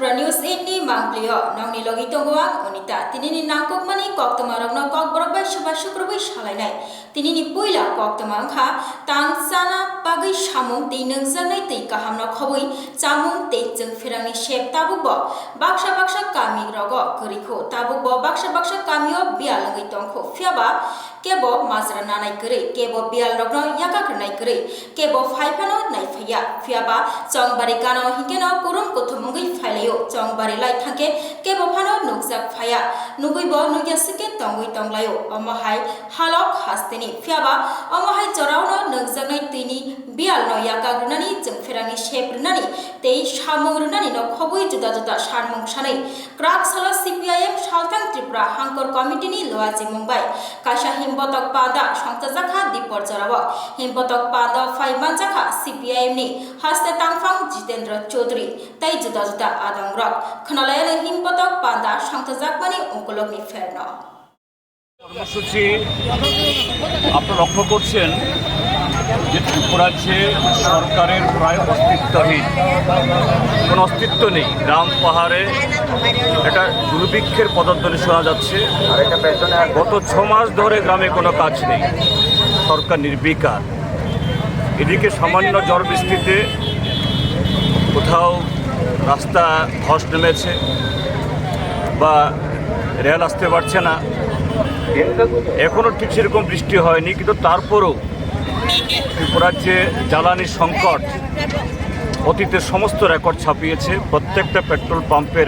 Tripura News ini Mangplio nang ni logi tonggoang unita tinini nangkok mani kok temarok no kok borok seba syukurbai salainai tinini puila kok temang kha tang sana bagai samung ti nengjanai ti kaham no khobui chamung te jeng firangni shep tabubo baksa kami rogo geriko tabubo baksa kamio bial logi tongkho fiaba kebo mazra nanai kere kebo bial rogno yaka kernai kere kebo faipano nai phaya fiaba chongbari kano hingeno kurum kuthumungui phailayo chongbari lai thake kebo phano nukjak phaya nuguibo nugya sike tongui tonglayo omahai halok hasteni fiaba omahai jorauno nukjaknai tini bial no yaka grunani jengferani sheprunani tei samung runani no khobui juda sarmung sanai krak sala CPIM Saltang Tripura Hangkor Committee ni loaji Mumbai kaisa himbotok pada sangtajaka dipor jorabo himbotok pada faiban jaka CPIM ni haste tangfang Jitendra Chaudhary tai juda adang rok khnalayane himbotok pada sangtajakmani ongkologni ferno কর্মসূচি আপনারা লক্ষ্য করছেন যে ত্রিপুরাজ্যে সরকারের প্রায় অস্তিত্বহীন কোনো অস্তিত্ব নেই। গ্রাম পাহাড়ে একটা দুর্ভিক্ষের পদধ্বনি শোনা যাচ্ছে। গত 6 মাস ধরে গ্রামে কোনো কাজ নেই, সরকার নির্বিকার। এদিকে সামান্য ঝড় বৃষ্টিতে কোথাও রাস্তা ধস নেমেছে বা রেল আসতে পারছে না, এখনও ঠিক সেরকম বৃষ্টি হয়নি, কিন্তু তারপরেও ত্রিপুরাজ্যে জ্বালানির সংকট অতীতের সমস্ত রেকর্ড ছাপিয়েছে। প্রত্যেকটা পেট্রোল পাম্পে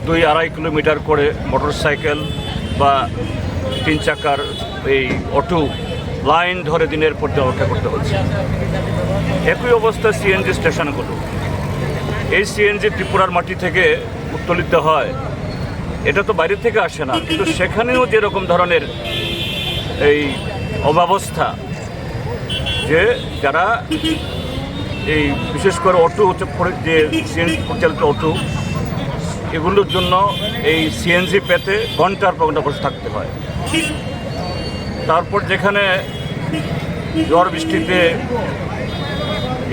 2-2.5 কিলোমিটার করে মোটরসাইকেল বা 3 চাকার এই অটো লাইন ধরে দিনের পর দিন অপেক্ষা করতে হচ্ছে। একই অবস্থা সিএনজি স্টেশনগুলো। এই সিএনজি ত্রিপুরার মাটি থেকে উত্তোলিত হয়, এটা তো বাইরে থেকে আসে না, কিন্তু সেখানেও যেরকম ধরনের এই অব্যবস্থা, যে যারা এই বিশেষ করে অটো যে সিএনজি পরিচালিত অটো, এগুলোর জন্য এই সিএনজি পেতে ঘন্টার পর ঘন্টা বসে থাকতে হয়। তারপর যেখানে ঝড় বৃষ্টিতে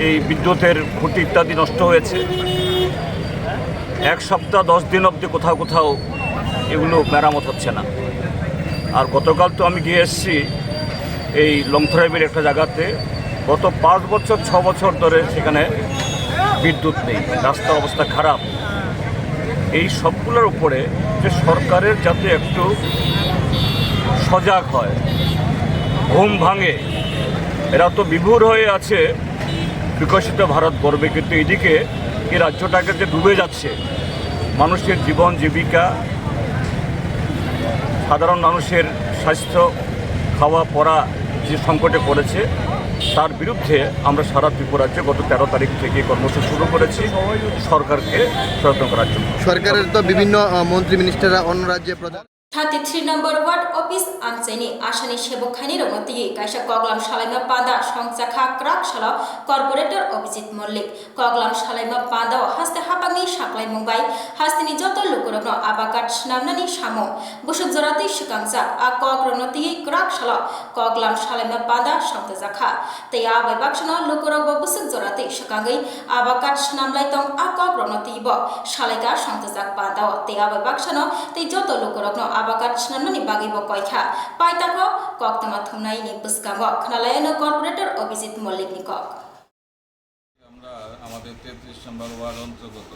এই বিদ্যুতের খুঁটি ইত্যাদি নষ্ট হয়েছে, 1 সপ্তাহ 10 দিন অবধি কোথাও এগুলো মেরামত হচ্ছে না। আর গতকাল তো আমি গিয়ে এসেছি এই লংথরাইবের একটা জায়গাতে, গত 5 বছর 6 বছর ধরে সেখানে বিদ্যুৎ নেই, রাস্তার অবস্থা খারাপ। এই সবগুলোর উপরে যে সরকারের যাতে একটু সজাগ হয়, ঘুম ভাঙে। এরা তো বিভোর হয়ে আছে বিকশিত ভারত গর্বে, কিন্তু এদিকে এই রাজ্যটাকে যে ডুবে যাচ্ছে, মানুষের জীবন জীবিকা, সাধারণ মানুষের স্বাস্থ্য, খাওয়া পড়া যে সংকটে পড়েছে, তার বিরুদ্ধে আমরা সারা ত্রিপুরাজ্যে গত 13 তারিখ থেকে কর্মসূচি শুরু করেছি সরকারকে সচেতন করার জন্য। সরকারের তো বিভিন্ন মন্ত্রী মিনিস্টাররা অন্য রাজ্যে প্রধান 33 নম্বর ওয়ার্ড অফিস আনসাইনি আসানি সেবকখানি রমতি কাইসা কগলাম সালাইমা পাদা সংচাখা ক্রাক সালা কর্পোরেটর অভিজিৎ মল্লিক কগলাম সালাইমা পাদা হাস্তে হাপাংনি সাকলাই মুম্বাই হাস্তিনি যত লোকরগ্ন আবাকাট স্নামনানি সামো বুসুক জরাতি সুকাংসা আ কগ্রনতি ক্রাক সালা কগলাম সালাইমা পাদা সংতাজাখা তৈ আবাই বাকসনো লোকরগ বুসুক জরাতি সুকাঙ্গই আবাকাট স্নামলাই তং আ কগ্রনতি ব সালাইকা সংতাজাক পাদা তৈ আবাই বাকসনো তৈ যত লোকরগ্ন abakat snamnani bagi bo koikha paitako koktama thumnai ni buskango khnalayano corporator Abhijit Mallick ni kok আমরা আমাদের 33 নম্বর ওয়ার্ড অন্তর্গত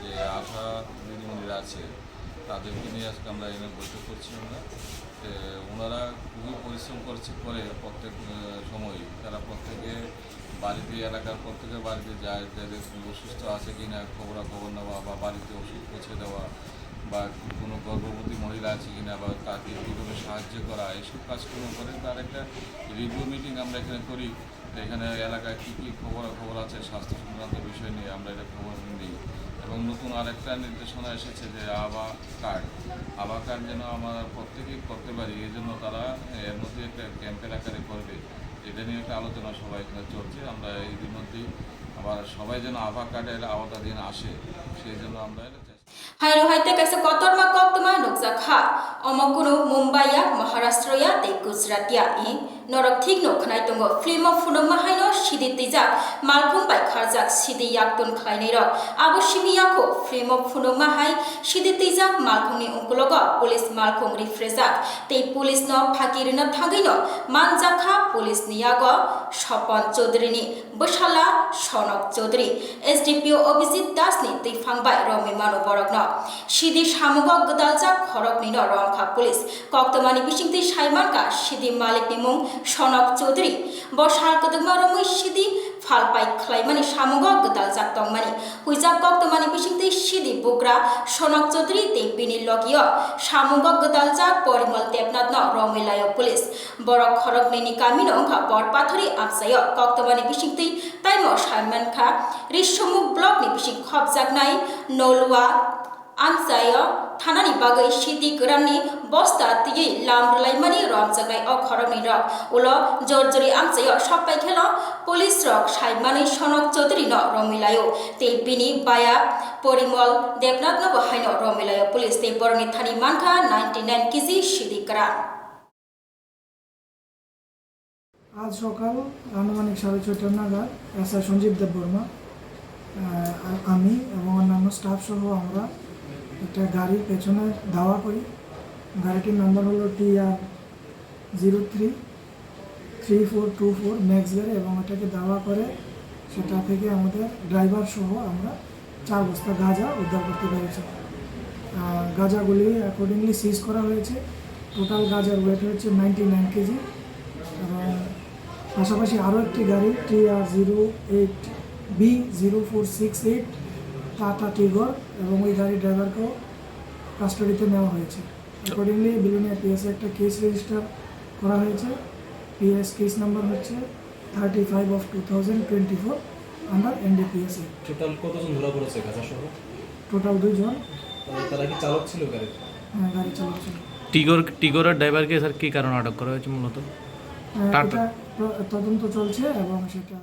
যে আশা দিদিমণিরা আছে তাদেরকে নিয়ে আজকে আমরা এখানে বৈঠক করছি। ওনারা খুবই পরিশ্রম করে প্রত্যেক সময় তারা প্রত্যেকে বাড়িতে এলাকার প্রত্যেকের বাড়িতে যায়, যাদের অসুস্থ আছে কিনা খবর নেওয়া বা বাড়িতে ওষুধ পৌঁছে দেওয়া বা কোনো গর্ভবতী মহিলা আছে কিনা বা তাকে কীভাবে সাহায্য করা, এইসব কাজগুলো করে তার একটা রিভিউ মিটিং আমরা এখানে করি। এখানে এলাকায় কী কী খবর আছে স্বাস্থ্য সংক্রান্ত বিষয় নিয়ে আমরা এটা খবর নিই। এবং নতুন আরেকটা নির্দেশনা এসেছে যে আভা কার্ড যেন আমরা প্রত্যেকেই করতে পারি, এই জন্য তারা এর মধ্যে একটা ক্যাম্পের আকারে করবে। এটা নিয়ে একটা আলোচনা সবাই এখানে চলছে। আমরা এর মধ্যেই আবার সবাই যেন আভা কার্ডের আওতাধীন আসে, সেই জন্য আমরা Hairo haite kaisa kotorma koktuma nukjakha omokunu Mumbai ya Maharashtra ya te Gujarat ya Norok Tigno Knaitongo, Film of Funamahaino, Shidi Tizak, Malcolm by Karzak, Sidi Yakton Klainero, Aboshimiyako, Film of Funamahai, Shidi Tizak, Malcolm Unkologa, Police Malcolm Refrezak, Te Police no Pakirina Tagino, Manzaka, Police Niago, Shopon Chodrini, Bushala, Shonok Chodri, SDPO Obizit Dasni, Te Fangbai, Romi Mano Borogno, Shidi Shamugo Gudalzak, Horoknino, Ronka Police, Koktomani Bishingti Shaimanka, Shidi Malik Nimung, Shonok Chodri, Boshal Kodumaro Shidi, Falpai Klaimani Shamugo Gudalzak Tongmani, Huizak Koktomani Bishingti Shidi Bugra, Shonok Chodri, Te Pini Logio, Shamugo Gudalzak, Porimal Tepnatno, Romilayo Police, Borok Horoknini Kamino, Bor Pathori Amsayo, Koktomani Bishingti, Taimo Shaimanka, Rishomuk Block ni Bishing Khobzak Nai, Nolwa, Amsayo, Tanani Bagai Shidi Gramni, Bosta Tigi, Lamrlaimani, Romzagai, or Horoni Rock, Ulo, Georgeri Amsayo, Shopai Kelo, Police Rock, Shaimani, Shonok Chodri, no, Romilayo, Te Bini, Baya, Porimol, Debnat Novohino, Romilayo Police, Te Borni Tani Manka, 99 Kizi, Shidi Gram. আজ সকাল আনুমানিক 6:30 নাগাদ SI Sanjeev Debbarma আমি এবং অন্যান্য staff সহ আমরা একটা গাড়ির পেছনে ধাওয়া করি। গাড়িটির নাম্বার হলো TR033424 ম্যাক্স গাড়ি এবং এটাকে ধাওয়া করে সেটা থেকে আমাদের ড্রাইভার সহ আমরা 4 বস্তা গাঁজা উদ্ধার করতে পেরেছি। গাঁজাগুলি অ্যাকর্ডিংলি সিজ করা হয়েছে। টোটাল গাঁজার ওয়েট হচ্ছে 99 কেজি এবং পাশাপাশি আরও একটি গাড়ি TR08B0468 টাটা টিগর এবং ওই গাড়ির ড্রাইভারকেও কাস্টাডিতে নেওয়া হয়েছে। অ্যাকর্ডিংলি বিলুনিয়া পিএসে একটা কেস রেজিস্টার করা হয়েছে। পিএস কেস নাম্বার হচ্ছে 35/2024 আন্ডার NDPS। টোটাল কতজন ধরা পড়েছে গাঁজা সহ? টোটাল 2 জন। তারা কি চালক ছিল গাড়ির? হ্যাঁ, গাড়ি চালক ছিল। টিগরের ড্রাইভারকে স্যার কী কারণে আটক করা হয়েছে মূলত? এটা তদন্ত চলছে এবং সেটা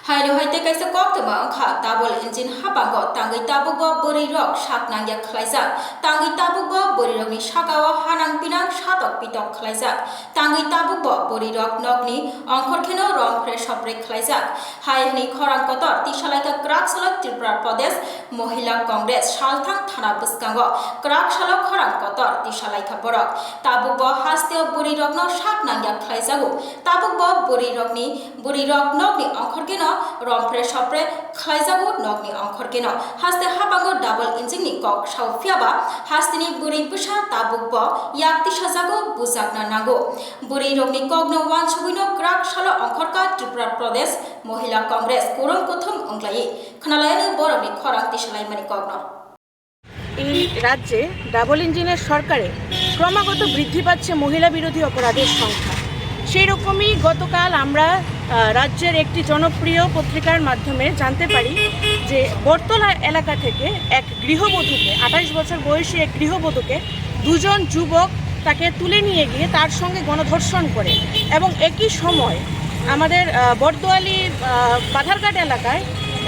Haino haite kaisa koktama kha double engine habago tangai tabugo bori rok saknang ya khlaijak tangai tabugo bori rok ni sakawa hanang pinang satok pitok khlaijak tangai tabugo bori rok nokni ongkhor kheno rong fresh hopre khlaijak haini khorang kotor tisalaika kraksalak Tripura Pradesh Mohila Congress Salthang Thana Buskango kraksalak khorang kotor tisalaika borok tabugo hasteo bori rok no saknang ya khlaijago tabugo bori rok nokni ongkhor no Rompre Shopre, Klaizago, Nogni Onkorgeno, Haste Habango double engine Kok, Shaufiaba, Hastini Buri Busha, Tabukbo, Yakti Shazago, Buzagna Nago, Buri Rogni Kogno, One Shuino, Krak, Shalo Onkorka, Tripura Pradesh, Mohila Congress, Kurum Kutum Onglai, Kanalayanu Boroni, Korang Tishalai Manikogno. এই রাজ্যে double ইঞ্জিনের সরকারে ক্রমাগত বৃদ্ধি পাচ্ছে মহিলা বিরোধী অপরাধের সংখ্যা। সেই রকমই গতকাল আমরা রাজ্যের একটি জনপ্রিয় পত্রিকার মাধ্যমে জানতে পারি যে বটতলা এলাকা থেকে এক গৃহবধূকে 28 বছর বয়সী এক গৃহবধূকে 2 জন যুবক তাকে তুলে নিয়ে গিয়ে তার সঙ্গে গণধর্ষণ করে এবং একই সময় আমাদের বটদোয়ালি বাধারঘাট এলাকায়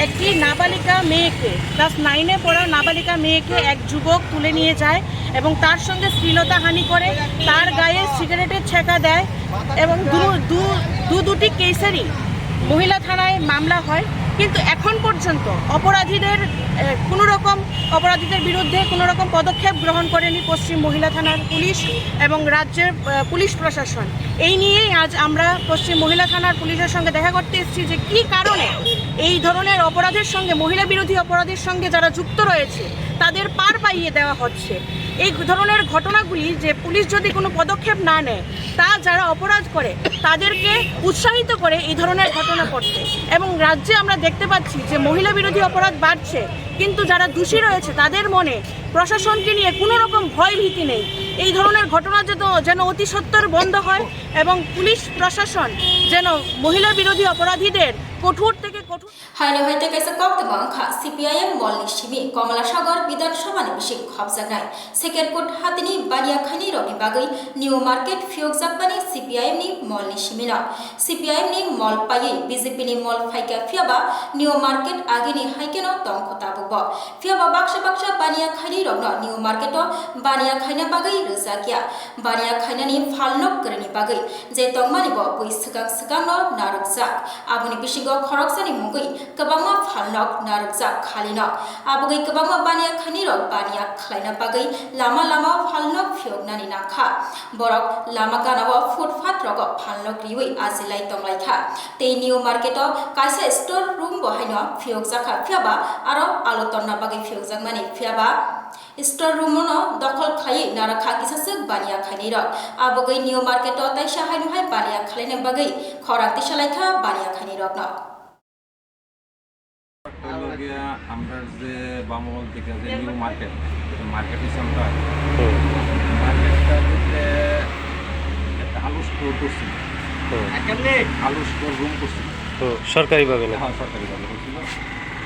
একটি নাবালিকা মেয়েকে ক্লাস 9-এ পড়া নাবালিকা মেয়েকে এক যুবক তুলে নিয়ে যায় এবং তার সঙ্গে শ্লীলতাহানি করে তার গায়ে সিগারেটের ছেঁকা দেয় এবং দুটি কেসেরই মহিলা থানায় মামলা হয়। কিন্তু এখন পর্যন্ত অপরাধীদের বিরুদ্ধে কোনো রকম পদক্ষেপ গ্রহণ করেনি পশ্চিম মহিলা থানার পুলিশ এবং রাজ্যের পুলিশ প্রশাসন। এই নিয়েই আজ আমরা পশ্চিম মহিলা থানার পুলিশের সঙ্গে দেখা করতে এসেছি যে কী কারণে এই ধরনের অপরাধের সঙ্গে মহিলা বিরোধী অপরাধের সঙ্গে যারা যুক্ত রয়েছে তাদের পার পাইয়ে দেওয়া হচ্ছে। এই ধরনের ঘটনাগুলি যে পুলিশ যদি কোনো পদক্ষেপ না নেয় তা যারা অপরাধ করে তাদেরকে উৎসাহিত করে এই ধরনের ঘটনা করতে এবং রাজ্যে আমরা দেখতে পাচ্ছি যে মহিলা বিরোধী অপরাধ বাড়ছে কিন্তু যারা দোষী রয়েছে তাদের মনে প্রশাসনকে নিয়ে কোনো রকম ভয় ভীতি নেই। এই ধরনের ঘটনা যেন অতি সত্বর বন্ধ হয় এবং পুলিশ প্রশাসন যেন মহিলা বিরোধী অপরাধীদের কঠোর থেকে কঠোর হাইলে হাইতে কাইসা কক্তমা খা সিপিআইএম মলনি সিমি কমলাসাগর বিধানসভাनि বিশিক খবজাनाय सेकेरकोट हातिनि बानियाखानि रनि बागै निउ मार्केट फियकजाकबानि सिपिआइएम नि मलनि सिमिना सिपिआइएम नि मल पायै बिजेपि नि मल फाइका फियाबा new market आगेनि हाइकेनो तंखता bubo फियाबा Baksa बानियाखानि रगनो new मार्केटो बानियाखाइना बागै रोजाकिया बानियाखाइनानि फालनक करनि बागै जे तंमानिबो बै सगांनो नारकजाक आबुनि बिशिगो खरकसानि मुगै गोबांमा फालनक नारकजाक खालिनो आबुगै गोबांमा बानियाखानि रग बानिया खलायना बागै लामा फालनक फियकनानि नाखा बरक लामा गानाबो फुटपाथ रग फालनक रिवै आजिलाय तंलायखा ते निउ मार्केटो कायसा स्टोर रूम बहायनो फियकजाखा फियाबा आरो आलोतनना बागै फियकजाकमानि फियाबा स्टोर रूमनो दखल खायै नाराखा किसासक बानिया खायनि रग आबुगै निउ मार्केटो ताइसा हायनुहाय बानिया खालायना बागै खरांति सालायखा बानिया खायनि रगनो আমরা যে বামল থেকে যে নিউ মার্কেট সিস্টেমটা মার্কেটটার ভিতরে একটা আলু স্টোর করছিল আলু স্টোর রুম করছিল সরকারিভাবে না হ্যাঁ সরকারিভাবে করছিল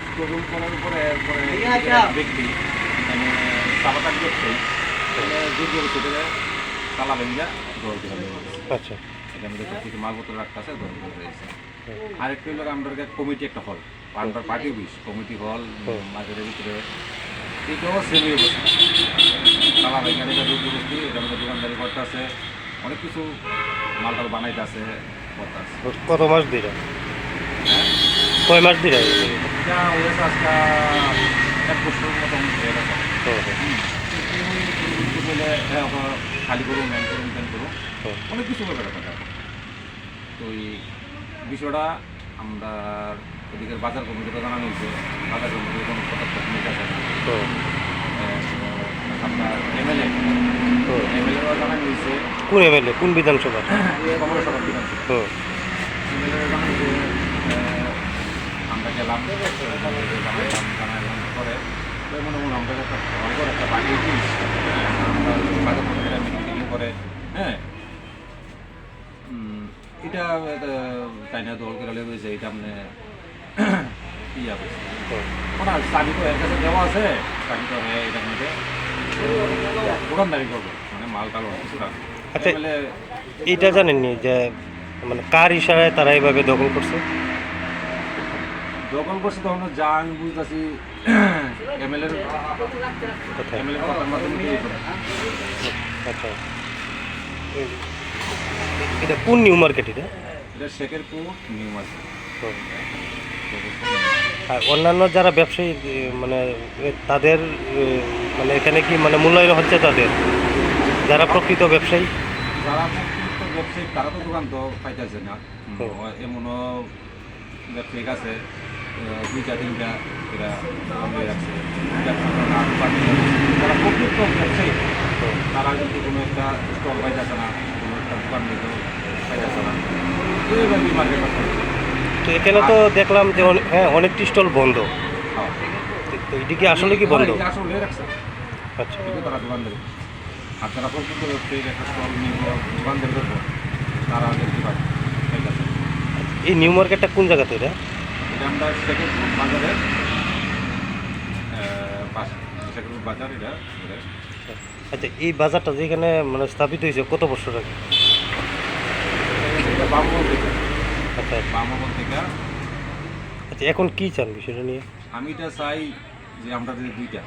স্টোর রুম করার পরে এরপরে ব্যক্তি মানে চাপাটাক ব্যবসায়ী দুর্যোগ সেটা তালা ভেঙ্গা দৌড় দিয়ে আচ্ছা এখানে থেকে মালপত্র রাখতে আছে দৌড় দিয়ে রয়েছে আরেকটা হলো আমাদের কমিটি একটা হল আন্ডার পার্টি অফিস কমিটি হল মার্কেটের ভিতরে এটাও সেমি অবস্থা তালা ভেঙ্গানি দুর্যোগী এটা মধ্যে দোকানদারি করতে আছে অনেক কিছু মালটাল বানাইতে আছে করতে আছে কত মাস দিরা কয় মাস দিরা এটা হয়েছে আজকে 1 বছরের মতো হয়ে গেছে বলে খালি করুন ম্যান করুন অনেক কিছু ব্যাপার থাকে তো এই বিষয়টা আমরা এদিকের বাজার কমিটিতে জানানো হয়েছে বাজার কমিটির কোনো পদক্ষেপ নিতে আছে আপনার এমএলএও জানানো হয়েছে কোন এমএলএ কোন বিধানসভা কমলাসাগর বিধানসভা এমএলএ জানানো হয়েছে আমরা গেলাম জানাইলাম পরে মনে আমরা একটা ঘর একটা বাড়ি আমরা বাজার কমিটিরা মিটিং করে হ্যাঁ এটা তাই না দল করে লেগেছে এটা আপনি ইয়া করছে ওনার চাবি তো এর কাছে দেওয়া আছে চাবি তো এটার মধ্যে দোকানদারি করবো মানে মাল টাল কিছু রাখবে আচ্ছা এইটা জানেননি যে মানে কার ইশারায় তারা এইভাবে দখল করছে তখন যা আমি বুঝতেছি এমএলএর কথার মাধ্যমে আচ্ছা এটা কোন নিউ মার্কেট এটা শেখেরপুর নিউ মার্কেট আর অন্যান্য যারা ব্যবসায়ী মানে তাদের মানে এখানে কি মানে মূল্যায়ন হচ্ছে তাদের যারা প্রকৃত ব্যবসায়ী তারা তো দোকান তো পাইতেছে না এমনও ব্যবসায়িক আছে 2-3টা এরা রাখছে যারা প্রকৃত ব্যবসায়ী তারা কিন্তু কোনো একটা স্টল পাইতেছে না কোনো একটা দোকান পাইতেছে না এইভাবে মার্কেট তো এখানে তো দেখলাম যে হ্যাঁ অনেকটি স্টল বন্ধ তো এদিকে আসলে কি বন্ধ আসলে রাখছে আচ্ছা কিন্তু তারা দোকানদারি আর যারা প্রকৃত ব্যবসায়ী একটা স্টল নিয়ে দোকানদারি করবো তারা দেখতে পাবে পাইতেছে এই নিউ মার্কেটটা কোন জায়গাতে এটা আমরা সেকেন্ডপুর বাজারের পাশে সেকেন্ডপুর বাজার এটা আচ্ছা এই বাজারটা যেখানে মানে স্থাপিত হয়েছে কত বছর আগে বামমহল থেকে আচ্ছা বামমহল থেকে আচ্ছা এখন কি চান বিষয়টা নিয়ে আমি এটা চাই যে আমরা যদি দুইটা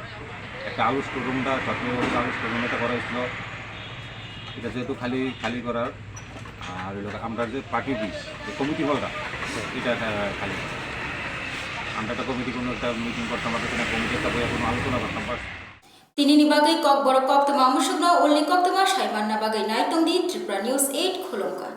একটা আলু স্টোর রুমটা সতেরো আলু স্টোর রুম এটা করা হয়েছিল এটা যেহেতু খালি করার আর আমরা যে পার্টি অফিস কমিটি হলটা এটা খালি আমরা একটা কমিটি কোনো একটা মিটিং করতাম বা কমিটি একটা বইয়া কোনো আলোচনা করতাম বাস তিনি নিবাগৈ কক বড় কক্তমা মুসুগ্ন উল্লি কক্তমা সাইমান নাবাগৈ নাইতংদি ত্রিপুরা নিউজ 8 খুলুমকা